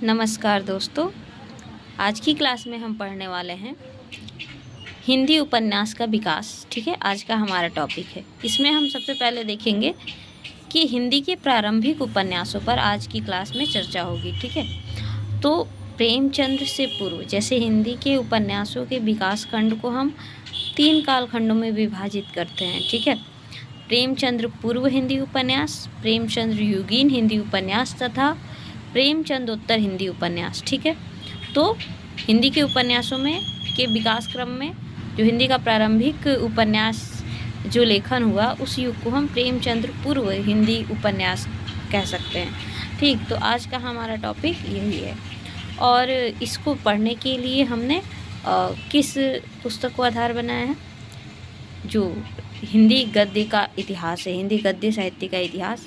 नमस्कार दोस्तों। आज की क्लास में हम पढ़ने वाले हैं हिंदी उपन्यास का विकास। ठीक है, आज का हमारा टॉपिक है। इसमें हम सबसे पहले देखेंगे कि हिंदी के प्रारंभिक उपन्यासों पर आज की क्लास में चर्चा होगी। ठीक है, तो प्रेमचंद्र से पूर्व, जैसे हिंदी के उपन्यासों के विकास खंड को हम 3 कालखंडों में विभाजित करते हैं। ठीक है, प्रेमचंद्र पूर्व हिंदी उपन्यास, प्रेमचंद्र युगीन हिंदी उपन्यास तथा प्रेमचंदोत्तर हिंदी उपन्यास। ठीक है, तो हिंदी के उपन्यासों में के विकास क्रम में जो हिंदी का प्रारंभिक उपन्यास जो लेखन हुआ, उस युग को हम प्रेमचंद्र पूर्व हिंदी उपन्यास कह सकते हैं। ठीक, तो आज का हमारा टॉपिक यही है और इसको पढ़ने के लिए हमने किस पुस्तक को आधार बनाया है? जो हिंदी गद्य का इतिहास है, हिंदी गद्य साहित्य का इतिहास,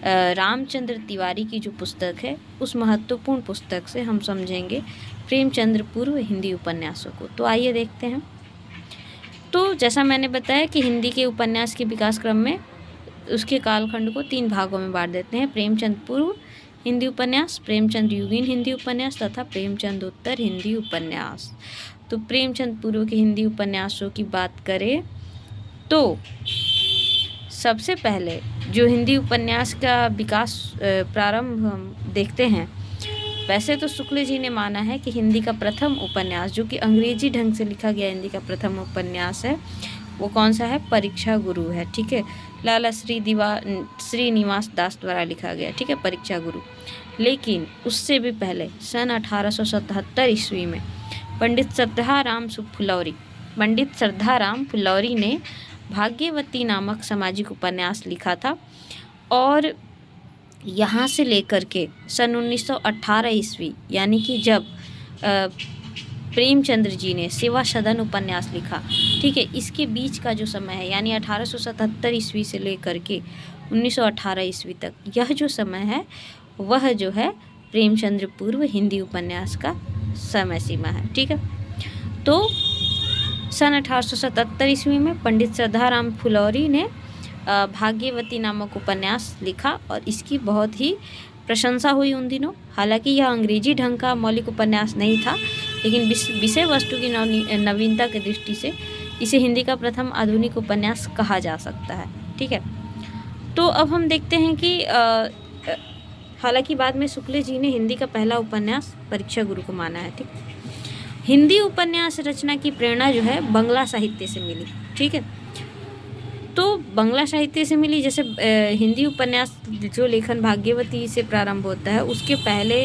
रामचंद्र तिवारी की जो पुस्तक है, उस महत्वपूर्ण पुस्तक से हम समझेंगे प्रेमचंद्र पूर्व हिंदी उपन्यासों को। तो आइए देखते हैं। तो जैसा मैंने बताया कि हिंदी के उपन्यास के विकास क्रम में उसके कालखंड को 3 भागों में बांट देते हैं: प्रेमचंद पूर्व हिंदी उपन्यास, प्रेमचंद युगीन हिंदी उपन्यास तथा प्रेमचंदोत्तर हिंदी उपन्यास। तो प्रेमचंद पूर्व के हिंदी उपन्यासों की बात करें तो सबसे पहले जो हिंदी उपन्यास का विकास प्रारंभ हम देखते हैं, वैसे तो शुक्ल जी ने माना है कि हिंदी का प्रथम उपन्यास, जो कि अंग्रेजी ढंग से लिखा गया हिंदी का प्रथम उपन्यास है, वो कौन सा है? परीक्षा गुरु है। ठीक है, लाला श्रीनिवास दास द्वारा लिखा गया। ठीक है, परीक्षा गुरु। लेकिन उससे भी पहले सन 1877 ईस्वी में पंडित श्रद्धाराम फुलौरी ने भाग्यवती नामक सामाजिक उपन्यास लिखा था और यहाँ से लेकर के सन 1918 ईस्वी, यानी कि जब प्रेमचंद्र जी ने सेवा सदन उपन्यास लिखा, ठीक है, इसके बीच का जो समय है, यानी 1877 ईस्वी से लेकर के 1918 ईस्वी तक, यह जो समय है वह जो है प्रेमचंद्र पूर्व हिंदी उपन्यास का समय सीमा है। ठीक है, तो सन 1877 ईस्वी में पंडित श्रद्धाराम फुलौरी ने भाग्यवती नामक उपन्यास लिखा और इसकी बहुत ही प्रशंसा हुई उन दिनों। हालांकि यह अंग्रेजी ढंग का मौलिक उपन्यास नहीं था, लेकिन विषय वस्तु की नवीनता की दृष्टि से इसे हिंदी का प्रथम आधुनिक उपन्यास कहा जा सकता है। ठीक है, तो अब हम देखते हैं कि हालांकि बाद में शुक्ल जी ने हिंदी का पहला उपन्यास परीक्षा गुरु को माना है। ठीक, हिंदी उपन्यास रचना की प्रेरणा जो है बंगला साहित्य से मिली। ठीक है, तो बंगला साहित्य से मिली। जैसे हिंदी उपन्यास जो लेखन भाग्यवती से प्रारंभ होता है, उसके पहले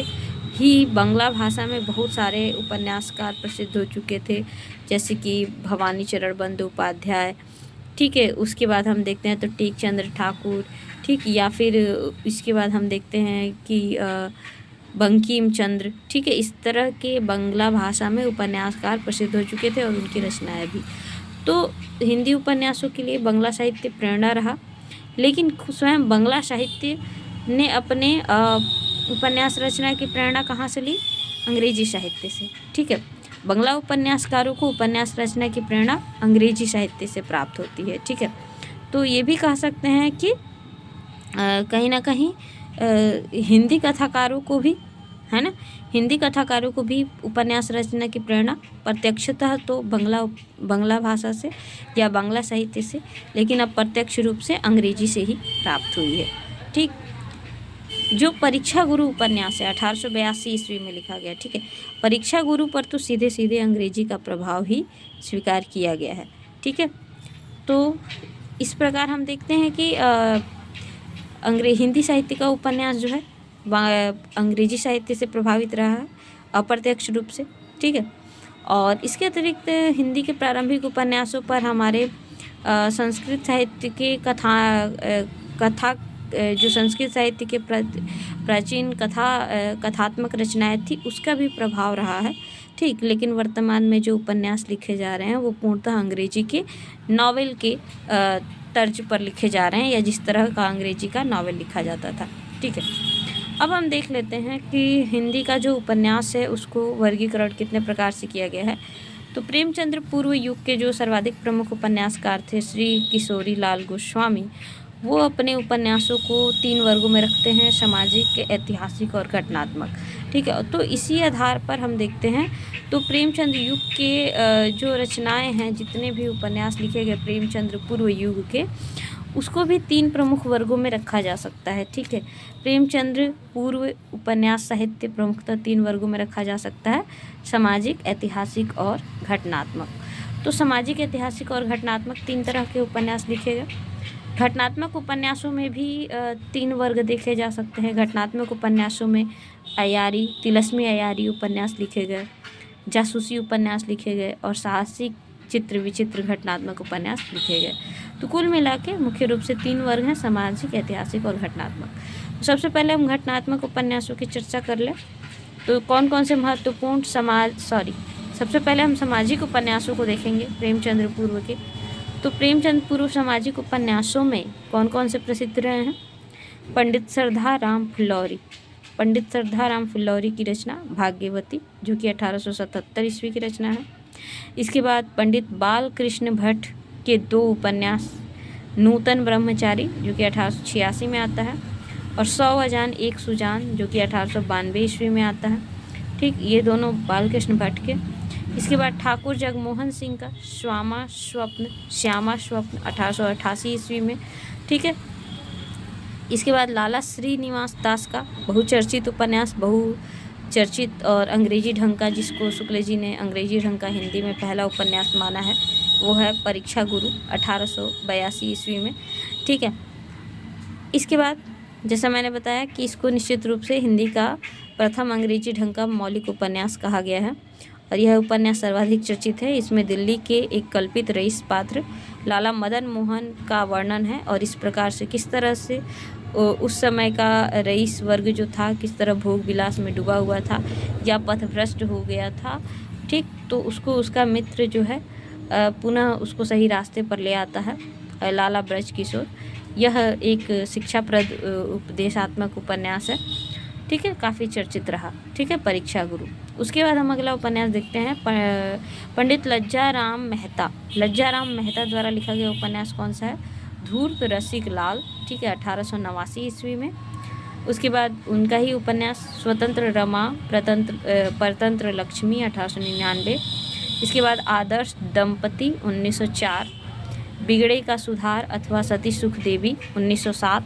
ही बंगला भाषा में बहुत सारे उपन्यासकार प्रसिद्ध हो चुके थे, जैसे कि भवानी चरण बंदोपाध्याय। ठीक है, उसके बाद हम देखते हैं तो टेकचंद्र ठाकुर। ठीक, या फिर इसके बाद हम देखते हैं कि बंकिम चंद्र। ठीक है, इस तरह के बंगला भाषा में उपन्यासकार प्रसिद्ध हो चुके थे और उनकी रचनाएं भी। तो हिंदी उपन्यासों के लिए बंगला साहित्य प्रेरणा रहा, लेकिन स्वयं बंगला साहित्य ने अपने उपन्यास रचना की प्रेरणा कहाँ से ली? अंग्रेजी साहित्य से। ठीक है, बंगला उपन्यासकारों को उपन्यास रचना की प्रेरणा अंग्रेजी साहित्य से प्राप्त होती है। ठीक है, तो ये भी कह सकते हैं कि कहीं ना कहीं हिंदी कथाकारों को भी, है ना, हिंदी कथाकारों को भी उपन्यास रचना की प्रेरणा प्रत्यक्षतः तो बंगला भाषा से या बांग्ला साहित्य से, लेकिन अब प्रत्यक्ष रूप से अंग्रेजी से ही प्राप्त हुई है। ठीक, जो परीक्षा गुरु उपन्यास है 1882 ईस्वी में लिखा गया। ठीक है, परीक्षा गुरु पर तो सीधे सीधे अंग्रेजी का प्रभाव ही स्वीकार किया गया है। ठीक है, तो इस प्रकार हम देखते हैं कि हिंदी साहित्य का उपन्यास जो है अंग्रेजी साहित्य से प्रभावित रहा है अप्रत्यक्ष रूप से। ठीक है, और इसके अतिरिक्त हिंदी के प्रारंभिक उपन्यासों पर हमारे संस्कृत साहित्य के कथा जो संस्कृत साहित्य के प्राचीन कथात्मक रचनाएं थी, उसका भी प्रभाव रहा है। ठीक, लेकिन वर्तमान में जो उपन्यास लिखे जा रहे हैं वो पूर्णतः अंग्रेजी के नॉवेल के तर्ज पर लिखे जा रहे हैं, या जिस तरह का अंग्रेजी का नॉवेल लिखा जाता था। ठीक है, अब हम देख लेते हैं कि हिंदी का जो उपन्यास है उसको वर्गीकरण कितने प्रकार से किया गया है। तो प्रेमचंद्र पूर्व युग के जो सर्वाधिक प्रमुख उपन्यासकार थे श्री किशोरी लाल गोस्वामी, वो अपने उपन्यासों को 3 वर्गों में रखते हैं, सामाजिक, ऐतिहासिक और घटनात्मक। ठीक है, तो इसी आधार पर हम देखते हैं तो प्रेमचंद युग के जो रचनाएं हैं, जितने भी उपन्यास लिखे गए प्रेमचंद्र पूर्व युग के, उसको भी 3 प्रमुख वर्गों में रखा जा सकता है। ठीक है, प्रेमचंद्र पूर्व उपन्यास साहित्य प्रमुखतः 3 वर्गों में रखा जा सकता है, सामाजिक, ऐतिहासिक और घटनात्मक। तो सामाजिक, ऐतिहासिक और घटनात्मक 3 तरह के उपन्यास लिखे गए। घटनात्मक उपन्यासों में भी 3 वर्ग देखे जा सकते हैं। घटनात्मक उपन्यासों में अयारी, तिलस्मी अयारी उपन्यास लिखे गए, जासूसी उपन्यास लिखे गए और साहसिक, चित्र विचित्र घटनात्मक उपन्यास लिखे गए। तो कुल मिला के मुख्य रूप से 3 वर्ग हैं, सामाजिक, ऐतिहासिक और घटनात्मक। तो सबसे पहले हम घटनात्मक उपन्यासों की चर्चा कर लें। तो कौन कौन से महत्वपूर्ण सबसे पहले हम सामाजिक उपन्यासों को देखेंगे प्रेमचंद्र पूर्व के। तो प्रेमचंद पूर्व सामाजिक उपन्यासों में कौन कौन से प्रसिद्ध रहे हैं? पंडित श्रद्धाराम फुल्लौरी की रचना भाग्यवती, जो कि 1877 ईस्वी की रचना है। इसके बाद पंडित बाल कृष्ण भट्ट के 2 उपन्यास, नूतन ब्रह्मचारी, जो कि 1886 में आता है, और 100 अजान एक सुजान, जो कि 1892 ईस्वी में आता है। ठीक, ये दोनों बालकृष्ण भट्ट के। इसके बाद ठाकुर जगमोहन सिंह का श्यामा स्वप्न 1888 ईस्वी में। ठीक है, इसके बाद लाला श्रीनिवास दास का बहुचर्चित उपन्यास, बहुचर्चित और अंग्रेजी ढंग का, जिसको शुक्ल जी ने अंग्रेजी ढंग का हिंदी में पहला उपन्यास माना है, वो है परीक्षा गुरु 1882 ईस्वी में। ठीक है, इसके बाद जैसा मैंने बताया कि इसको निश्चित रूप से हिंदी का प्रथम अंग्रेजी ढंग का मौलिक उपन्यास कहा गया है और यह उपन्यास सर्वाधिक चर्चित है। इसमें दिल्ली के एक कल्पित रईस पात्र लाला मदन मोहन का वर्णन है और इस प्रकार से किस तरह से उस समय का रईस वर्ग जो था किस तरह भोग विलास में डूबा हुआ था या पथभ्रष्ट हो गया था। ठीक, तो उसको उसका मित्र जो है पुनः उसको सही रास्ते पर ले आता है, लाला ब्रज किशोर। यह एक शिक्षाप्रद उपदेशात्मक उपन्यास है। ठीक है, काफ़ी चर्चित रहा। ठीक है, परीक्षा गुरु। उसके बाद हम अगला उपन्यास देखते हैं, पंडित लज्जाराम मेहता द्वारा लिखा गया उपन्यास कौन सा है? धूर्त रसिक लाल। ठीक है, 1889 ईस्वी में। उसके बाद उनका ही उपन्यास स्वतंत्र रमा परतंत्र लक्ष्मी 1899। इसके बाद आदर्श दंपति 1904, बिगड़े का सुधार अथवा सती सुख देवी 1907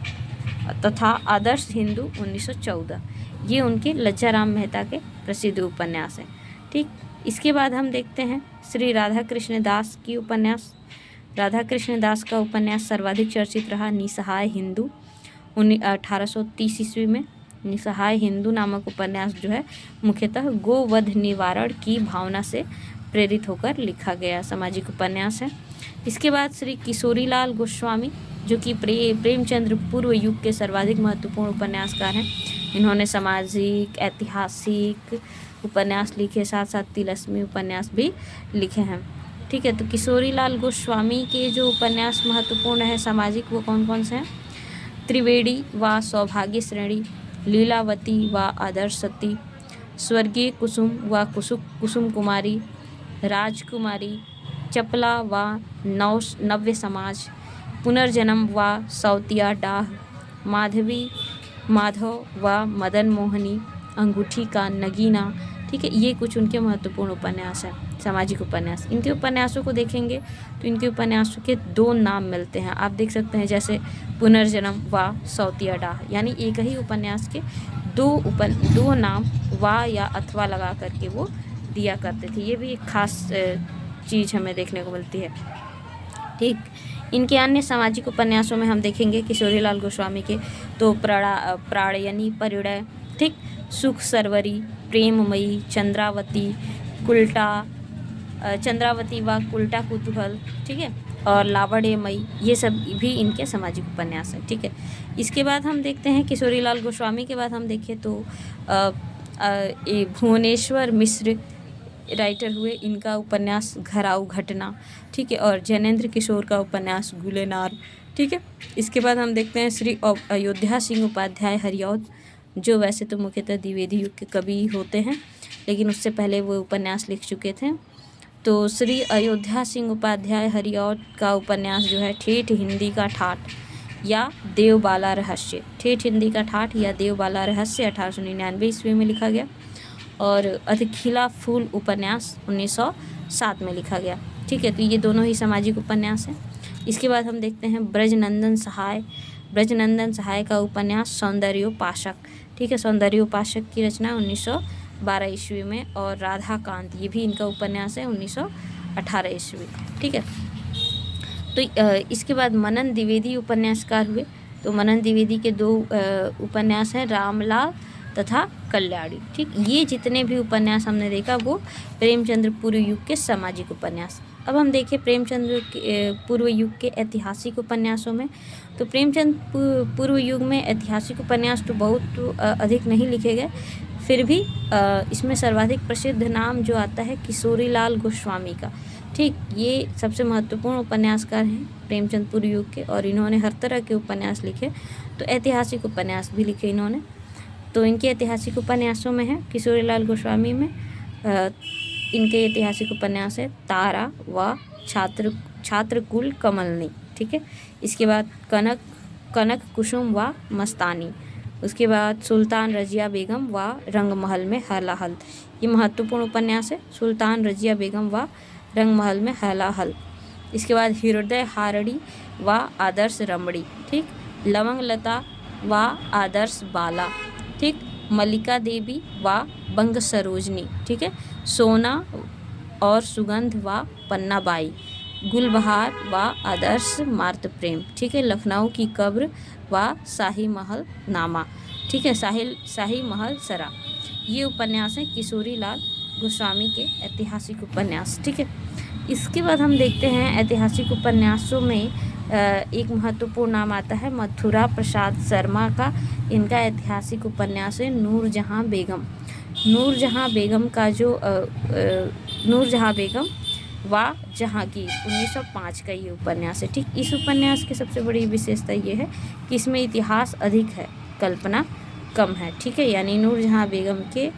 तथा आदर्श हिंदू 1914। ये उनके लज्जाराम मेहता के प्रसिद्ध उपन्यास हैं। ठीक, इसके बाद हम देखते हैं श्री राधा कृष्ण दास की उपन्यास। राधा कृष्ण दास का उपन्यास सर्वाधिक चर्चित रहा निसहाय हिंदू 1830 ईस्वी में। निसहाय हिंदू नामक उपन्यास जो है मुख्यतः गोवध निवारण की भावना से प्रेरित होकर लिखा गया सामाजिक उपन्यास है। इसके बाद श्री किशोरीलाल गोस्वामी, जो कि प्रेमचंद्र पूर्व युग के सर्वाधिक महत्वपूर्ण उपन्यासकार हैं। इन्होंने सामाजिक, ऐतिहासिक उपन्यास लिखे, साथ साथ तिलस्मी उपन्यास भी लिखे हैं। ठीक है, तो किशोरीलाल गोस्वामी के जो उपन्यास महत्वपूर्ण है सामाजिक, वो कौन कौन से हैं? त्रिवेणी व सौभाग्य श्रेणी, लीलावती व आदर्श सती, स्वर्गीय कुसुम व कुसुम कुमारी, राजकुमारी, चपला व नव्य समाज, पुनर्जन्म व सौतिया डाह, माधव व मदन मोहनी, अंगूठी का नगीना। ठीक है, ये कुछ उनके महत्वपूर्ण उपन्यास हैं, सामाजिक उपन्यास। इनके उपन्यासों को देखेंगे तो इनके उपन्यासों के 2 नाम मिलते हैं, आप देख सकते हैं, जैसे पुनर्जन्म व सौतिया डाह, यानी एक ही उपन्यास के 2 नाम वा या अथवा लगा करके वो दिया करते थे। ये भी एक खास चीज़ हमें देखने को मिलती है। ठीक, इनके अन्य सामाजिक उपन्यासों में हम देखेंगे किशोरीलाल गोस्वामी के तो प्राणयनी परिणय, ठीक, सुख सरवरी, प्रेममयी, चंद्रावती व कुल्टा कुतूहल, ठीक है, और लावण्यमयी, ये सब भी इनके सामाजिक उपन्यास हैं। ठीक है, इसके बाद हम देखते हैं किशोरीलाल गोस्वामी के बाद हम देखें तो भुवनेश्वर मिश्र राइटर हुए, इनका उपन्यास घराऊ घटना। ठीक है, और जैनेन्द्र किशोर का उपन्यास गुलेनार। ठीक है, इसके बाद हम देखते हैं श्री अयोध्या सिंह उपाध्याय हरिऔध, जो वैसे तो मुख्यतः द्विवेदी युग के कवि होते हैं, लेकिन उससे पहले वो उपन्यास लिख चुके थे। तो श्री अयोध्या सिंह उपाध्याय हरिऔध का उपन्यास जो है ठेठ हिंदी का ठाठ, या देवबाला रहस्य, ठेठ हिंदी का ठाठ या देवबाला रहस्य 1899 ईस्वी में लिखा गया। और अधखिला फूल उपन्यास 1907 में लिखा गया। ठीक है, तो ये दोनों ही सामाजिक उपन्यास हैं। इसके बाद हम देखते हैं ब्रजनंदन सहाय। ब्रजनंदन सहाय का उपन्यास सौंदर्योपासक। ठीक है, सौंदर्योपासक की रचना 1912 ईस्वी में। और राधाकांत, ये भी इनका उपन्यास है 1918 ईस्वी। ठीक है, तो इसके बाद मनन द्विवेदी उपन्यासकार हुए। तो मनन द्विवेदी के दो उपन्यास हैं, रामलाल तथा कल्याणी। ठीक, ये जितने भी उपन्यास हमने देखा वो प्रेमचंद्र पूर्व युग के सामाजिक उपन्यास। अब हम देखें प्रेमचंद्र पूर्व युग के ऐतिहासिक उपन्यासों में। तो प्रेमचंद पूर्व युग में ऐतिहासिक उपन्यास तो बहुत अधिक नहीं लिखे गए, फिर भी इसमें सर्वाधिक प्रसिद्ध नाम जो आता है किशोरीलाल गोस्वामी का। ठीक, ये सबसे महत्वपूर्ण उपन्यासकार हैं प्रेमचंद पूर्व युग के, और इन्होंने हर तरह के उपन्यास लिखे। तो ऐतिहासिक उपन्यास भी लिखे इन्होंने। तो इनके ऐतिहासिक उपन्यासों में है किशोरीलाल गोस्वामी में इनके ऐतिहासिक उपन्यास है तारा व छात्रकुल कमलनी। ठीक है, इसके बाद कनक कुसुम व मस्तानी। उसके बाद सुल्तान रजिया बेगम व रंगमहल में हलाहल। ये महत्वपूर्ण उपन्यास है, सुल्तान रजिया बेगम व रंगमहल में हलाहल। इसके बाद हृदय हारड़ी व आदर्श रमड़ी। ठीक, लवंग लता व आदर्श बाला। ठीक, मल्लिका देवी व बंग सरोजनी। ठीक है, सोना और सुगंध व पन्नाबाई। गुलबहार व आदर्श मार्त प्रेम। ठीक है, लखनऊ की कब्र व शाही महल नामा। ठीक है, शाही महल सरा। ये उपन्यास हैं किशोरीलाल गोस्वामी के ऐतिहासिक उपन्यास। ठीक है, इसके बाद हम देखते हैं ऐतिहासिक उपन्यासों में एक महत्वपूर्ण नाम आता है मथुरा प्रसाद शर्मा का। इनका ऐतिहासिक उपन्यास है नूरजहाँ बेगम। नूरजहाँ बेगम का जो नूरजहाँ बेगम व जहांगीर 1905 का ये उपन्यास है। ठीक, इस उपन्यास की सबसे बड़ी विशेषता ये है कि इसमें इतिहास अधिक है, कल्पना कम है। ठीक है, यानी नूरजहाँ बेगम के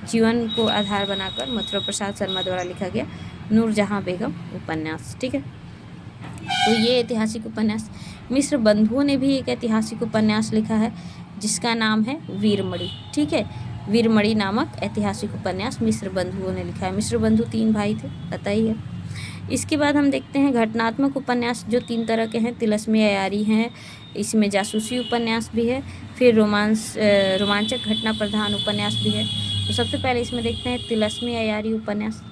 जीवन को आधार बनाकर मथुरा प्रसाद शर्मा द्वारा लिखा गया नूरजहाँ बेगम उपन्यास। ठीक है, तो ये ऐतिहासिक उपन्यास। मिश्र बंधुओं ने भी एक ऐतिहासिक उपन्यास लिखा है जिसका नाम है वीरमणि। ठीक है, वीरमणि नामक ऐतिहासिक उपन्यास मिश्र बंधुओं ने लिखा है। मिश्र बंधु 3 भाई थे, पता ही है। इसके बाद हम देखते हैं घटनात्मक उपन्यास जो 3 तरह के हैं। तिलस्मी अयारी हैं, इसमें जासूसी उपन्यास भी है, फिर रोमांचक घटना प्रधान उपन्यास भी है। तो सबसे पहले इसमें देखते हैं तिलस्मी अयारी उपन्यास।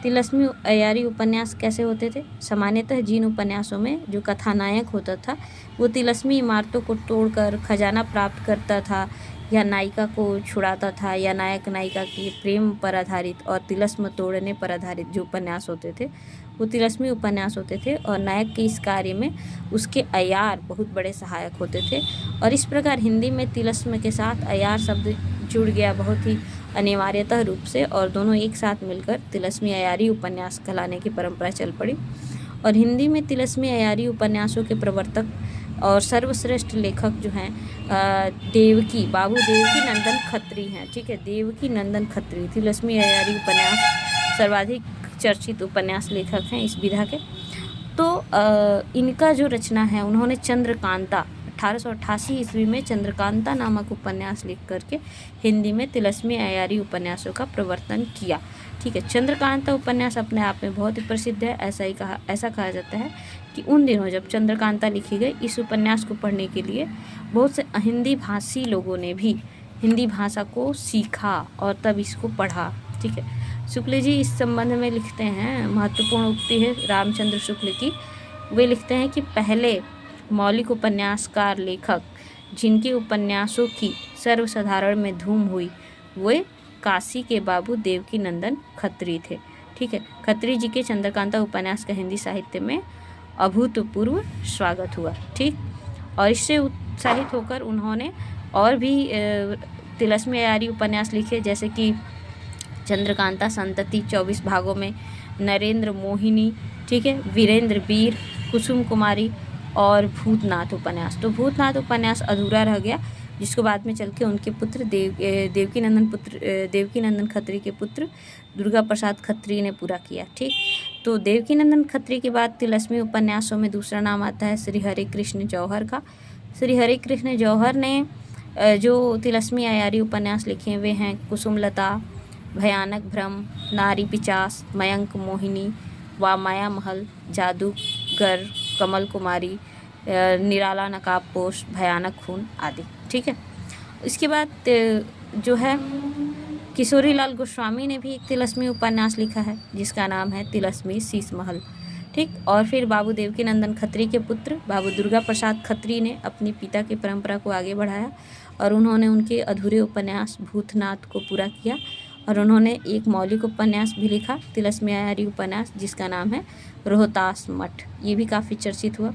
तिलस्मी अयारी उपन्यास कैसे होते थे? सामान्यतः जिन उपन्यासों में जो कथानायक होता था वो तिलस्मी इमारतों को तोड़कर खजाना प्राप्त करता था, या नायिका को छुड़ाता था, या नायक नायिका के प्रेम पर आधारित और तिलस्म तोड़ने पर आधारित जो उपन्यास होते थे वो तिलस्मी उपन्यास होते थे। और नायक के इस कार्य में उसके अयार बहुत बड़े सहायक होते थे। और इस प्रकार हिंदी में तिलस्म के साथ अयार शब्द जुड़ गया बहुत ही अनिवार्यतः रूप से, और दोनों एक साथ मिलकर तिलस्मी अयारी उपन्यास कहलाने की परंपरा चल पड़ी। और हिंदी में तिलस्मी अयारी उपन्यासों के प्रवर्तक और सर्वश्रेष्ठ लेखक जो हैं बाबू देवकी नंदन खत्री हैं। ठीक है, देवकी नंदन खत्री तिलस्मी अयारी उपन्यास सर्वाधिक चर्चित उपन्यास लेखक हैं इस विधा के। तो इनका जो रचना है, उन्होंने चंद्रकांता 1888 ईस्वी में चंद्रकांता नामक उपन्यास लिख करके हिंदी में तिलस्मी अयारी उपन्यासों का प्रवर्तन किया। ठीक है, चंद्रकांता उपन्यास अपने आप में बहुत ही प्रसिद्ध है। ऐसा कहा जाता है कि उन दिनों जब चंद्रकांता लिखी गई, इस उपन्यास को पढ़ने के लिए बहुत से हिंदी भाषी लोगों ने भी हिंदी भाषा को सीखा और तब इसको पढ़ा। ठीक है, शुक्ल जी इस संबंध में लिखते हैं, महत्वपूर्ण उक्ति है रामचंद्र शुक्ल की। वे लिखते हैं कि पहले मौलिक उपन्यासकार लेखक जिनके उपन्यासों की सर्वसाधारण में धूम हुई वे काशी के बाबू देवकी नंदन खत्री थे। ठीक है, खत्री जी के चंद्रकांता उपन्यास का हिंदी साहित्य में अभूतपूर्व स्वागत हुआ। ठीक, और इससे उत्साहित होकर उन्होंने और भी तिलस्मी अयारी उपन्यास लिखे, जैसे कि चंद्रकांता संतति 24 भागों में, नरेंद्र मोहिनी, ठीक है, वीरेंद्र वीर, कुसुम कुमारी और भूतनाथ उपन्यास। तो भूतनाथ उपन्यास अधूरा रह गया, जिसको बाद में चल के उनके पुत्र देवकी नंदन खत्री के पुत्र दुर्गा प्रसाद खत्री ने पूरा किया। ठीक, तो देवकी नंदन खत्री के बाद तिलस्मी उपन्यासों में दूसरा नाम आता है श्री हरे कृष्ण जौहर का। श्री हरि कृष्ण जौहर ने जो तिलस्मी अयारी उपन्यास लिखे हुए हैं कुसुमलता, भयानक भ्रम, नारी पिचास, मयंक मोहिनी, वामाया महल, जादूगर, कमल कुमारी, निराला नकाबपोश, भयानक खून आदि। ठीक है, इसके बाद जो है किशोरी लाल गोस्वामी ने भी एक तिलस्मी उपन्यास लिखा है जिसका नाम है तिलस्मी शीश महल। ठीक, और फिर बाबू देवकीनंदन खत्री के पुत्र बाबू दुर्गा प्रसाद खत्री ने अपनी पिता की परंपरा को आगे बढ़ाया और उन्होंने उनके अधूरे उपन्यास भूतनाथ को पूरा किया और उन्होंने एक मौलिक उपन्यास भी लिखा तिलस्मी अयारी उपन्यास जिसका नाम है रोहतास मठ। ये भी काफ़ी चर्चित हुआ।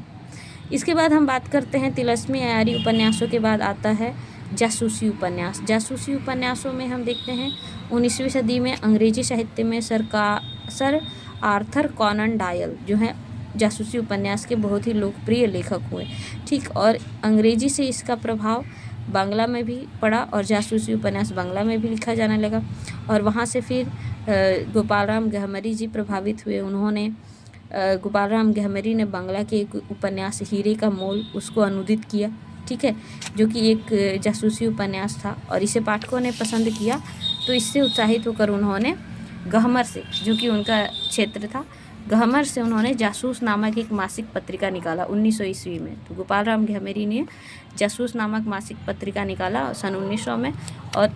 इसके बाद हम बात करते हैं तिलस्मी अयारी उपन्यासों के बाद आता है जासूसी उपन्यास। जासूसी उपन्यासों में हम देखते हैं 19वीं सदी में अंग्रेजी साहित्य में सर आर्थर कॉनन डॉयल जो है जासूसी उपन्यास के बहुत ही लोकप्रिय लेखक हुए। ठीक, और अंग्रेजी से इसका प्रभाव बांग्ला में भी पड़ा और जासूसी उपन्यास बांग्ला में भी लिखा जाने लगा और वहाँ से फिर गोपाल राम गहमरी जी प्रभावित हुए। उन्होंने गोपाल राम गहमरी ने बांग्ला के एक उपन्यास हीरे का मोल उसको अनुदित किया। ठीक है, जो कि एक जासूसी उपन्यास था और इसे पाठकों ने पसंद किया, तो इससे उत्साहित होकर उन्होंने गहमर से, जो कि उनका क्षेत्र था, गहमर से उन्होंने जासूस नामक एक मासिक पत्रिका निकाला 1900 ईस्वी में। तो गोपाल राम गहमरी ने जासूस नामक मासिक पत्रिका निकाला सन 1900 में और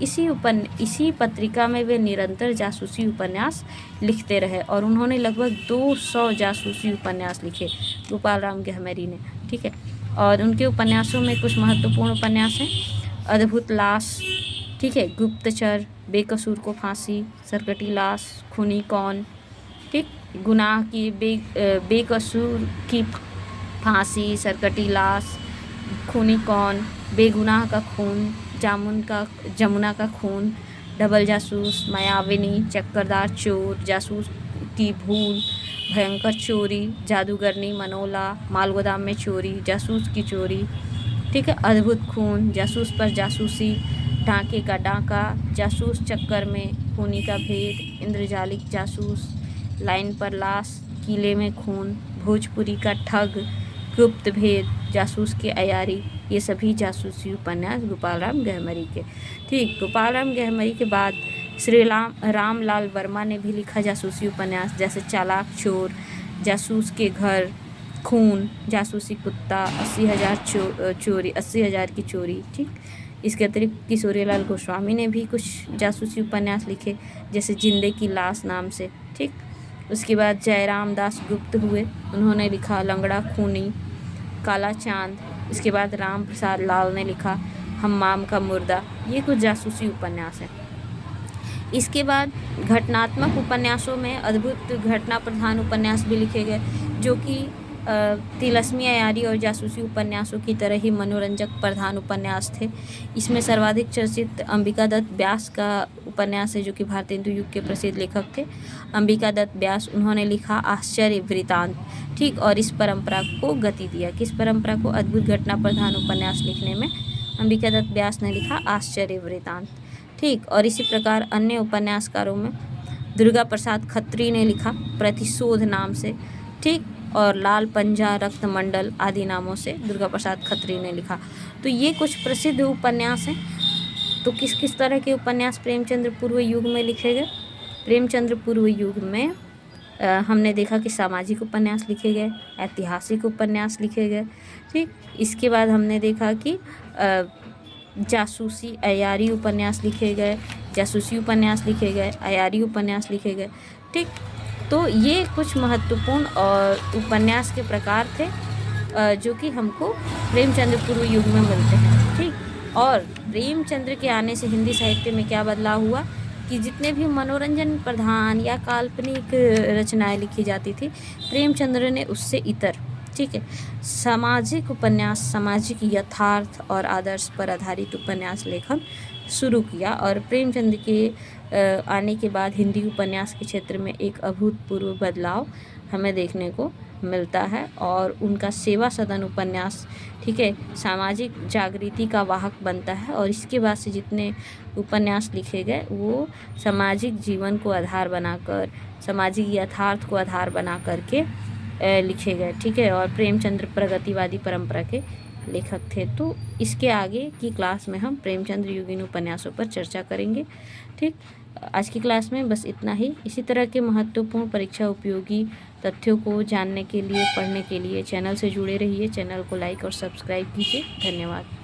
इसी पत्रिका में वे निरंतर जासूसी उपन्यास लिखते रहे और उन्होंने लगभग 200 जासूसी उपन्यास लिखे गोपाल राम गहमरी ने। ठीक है, और उनके उपन्यासों में कुछ महत्वपूर्ण उपन्यास हैं अद्भुत लाश, ठीक है, गुप्तचर, बेकसूर को फांसी, सरकटी लाश, खूनी कौन, ठीक, गुनाह की बेकसूर की फांसी, सरकटी लाश, खूनी कौन, बेगुनाह का खून, जमुना का खून, डबल जासूस, मायाविनी, चक्करदार चोर, जासूस की भूल, भयंकर चोरी, जादूगरनी मनोला, मालगोदाम में चोरी, जासूस की चोरी, ठीक है, अद्भुत खून, जासूस पर जासूसी, डांके का डांका, जासूस चक्कर में, खूनी का भेद, इंद्रजालिक जासूस, लाइन पर लाश, किले में खून, भोजपुरी का ठग, गुप्त भेद, जासूस की अयारी, ये सभी जासूसी उपन्यास गोपाल राम गहमरी के। ठीक, गोपाल राम गहमरी के बाद श्री रामलाल वर्मा ने भी लिखा जासूसी उपन्यास जैसे चालाक चोर, जासूस के घर, खून, जासूसी कुत्ता, 80,000 की चोरी। ठीक, इसके अतिरिक्त किशोरीलाल गोस्वामी ने भी कुछ जासूसी उपन्यास लिखे जैसे जिंदे की लाश नाम से। ठीक, उसके बाद जयराम दास गुप्त हुए, उन्होंने लिखा लंगड़ा खूनी, काला चांद। इसके बाद राम प्रसाद लाल ने लिखा हम्माम का मुर्दा। ये कुछ जासूसी उपन्यास हैं। इसके बाद घटनात्मक उपन्यासों में अद्भुत घटना प्रधान उपन्यास भी लिखे गए जो कि तिलस्मी अयारी और जासूसी उपन्यासों की तरह ही मनोरंजक प्रधान उपन्यास थे। इसमें सर्वाधिक चर्चित अंबिका दत्त व्यास का उपन्यास है जो कि भारतेंदु युग के प्रसिद्ध लेखक थे। अंबिका दत्त व्यास, उन्होंने लिखा आश्चर्य वृतांत। ठीक, और इस परंपरा को गति दिया। किस परंपरा को? अद्भुत घटना प्रधान उपन्यास लिखने में अंबिका दत्त व्यास ने लिखा आश्चर्य वृतांत। ठीक, और इसी प्रकार अन्य उपन्यासकारों में दुर्गा प्रसाद खत्री ने लिखा प्रतिशोध नाम से। ठीक, और लाल पंजा, रक्तमंडल आदि नामों से दुर्गा प्रसाद खत्री ने लिखा। तो ये कुछ प्रसिद्ध उपन्यास हैं। तो किस किस तरह के उपन्यास प्रेमचंद्र पूर्व युग में लिखे गए? प्रेमचंद्र पूर्व युग में हमने देखा कि सामाजिक उपन्यास लिखे गए, ऐतिहासिक उपन्यास लिखे गए। ठीक, इसके बाद हमने देखा कि जासूसी अयारी उपन्यास लिखे गए, जासूसी उपन्यास लिखे गए, अयारी उपन्यास लिखे गए। ठीक, तो ये कुछ महत्वपूर्ण और उपन्यास के प्रकार थे जो कि हमको प्रेमचंद्र पूर्व युग में मिलते हैं। ठीक, और प्रेमचंद्र के आने से हिंदी साहित्य में क्या बदलाव हुआ कि जितने भी मनोरंजन प्रधान या काल्पनिक रचनाएं लिखी जाती थी, प्रेमचंद्र ने उससे इतर, ठीक है, सामाजिक उपन्यास, सामाजिक यथार्थ और आदर्श पर आधारित उपन्यास लेखन शुरू किया। और प्रेमचंद के आने के बाद हिंदी उपन्यास के क्षेत्र में एक अभूतपूर्व बदलाव हमें देखने को मिलता है और उनका सेवा सदन उपन्यास, ठीक है, सामाजिक जागृति का वाहक बनता है। और इसके बाद से जितने उपन्यास लिखे गए वो सामाजिक जीवन को आधार बनाकर, सामाजिक यथार्थ को आधार बना करके लिखे गए। ठीक है, और प्रेमचंद्र प्रगतिवादी परंपरा के लेखक थे। तो इसके आगे की क्लास में हम प्रेमचंद्र युगीन उपन्यासों पर चर्चा करेंगे। ठीक, आज की क्लास में बस इतना ही। इसी तरह के महत्वपूर्ण परीक्षा उपयोगी तथ्यों को जानने के लिए, पढ़ने के लिए चैनल से जुड़े रहिए। चैनल को लाइक और सब्सक्राइब कीजिए। धन्यवाद।